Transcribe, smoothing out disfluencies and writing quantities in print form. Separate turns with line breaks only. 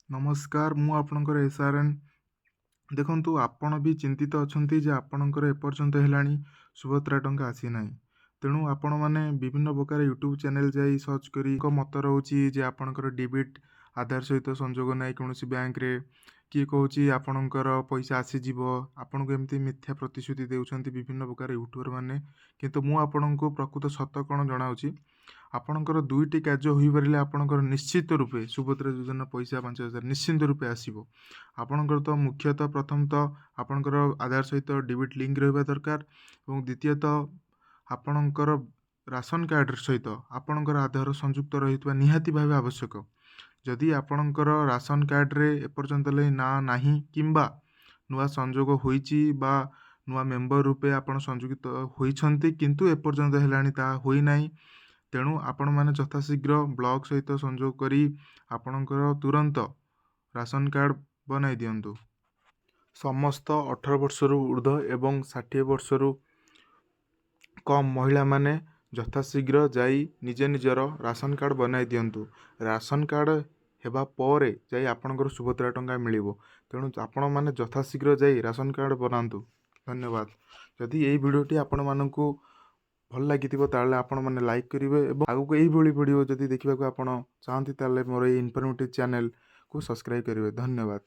नमस्कार मु आपणकर एसआरएन देखंतु आपण भी चिंतित अछंती जे आपणकर एपर्यंत हेलाणी सुभद्रा टंका आसी नाही तेणु आपण माने विभिन्न प्रकार यूट्यूब चैनल जाई सर्च करी को मत रहउची जे आपणकर डेबिट आधार सहित संजोग नाही कोनोसी बैंक रे किए कहूची आपणकर पैसा आसी जीवो आपनको एमती मिथ्या प्रतिश्रुति देउछंती विभिन्न प्रकार यूट्यूबर माने किंतु मु आपणको प्रकृत सत्य कोन जणाउची आपणकर दुईटी कार्य होई परिले आपणकर निश्चित रूपे सुभद्रा योजना पैसा 5,000 निश्चित रूपे आसीबो आपणकर तो मुख्यतः प्रथमतः आपणकर आधार सहित डेबिट लिंक रहबा दरकार और द्वितीयतः आपणकर राशन कार्ड सहित आपणकर आधार संयुक्त रहितवा निहाती भाव आवश्यक जदि आपणकर राशन कार्ड रे एपर्यंत ना नाही किंबा नुआ संजोग होईची बा नुआ मेंबर रूपे आपण संयोगित होईछंती किंतु एपर्यंत हेलाणी ता होई नाही तेणु आपण माने यथाशीघ्र ब्लॉक सहित संजोग करी आपणकर तुरंत राशन कार्ड बनाई दियंतु समस्त 18 वर्षरु ऊर्ध्व एवं 60 वर्षरु कम महिला माने यथाशीघ्र जाई निजे निजर राशन कार्ड बनाई दियंतु राशन कार्ड हेबा परे जाई आपणकर सुभद्रा टंका मिलिबो तेणु आपण माने यथाशीघ्र जाई राशन कार्ड बनांतु धन्यवाद जदि एई वीडियोटी आपण मानकु भल लागिथिबो ताले आपण माने लाइक करिवे एवं आगु एई भली वीडियो जदि देखिबाकू आपण चाहंती ताले मोर एई इन्फॉर्मेटिव चैनल को सब्सक्राइब करिवे धन्यवाद।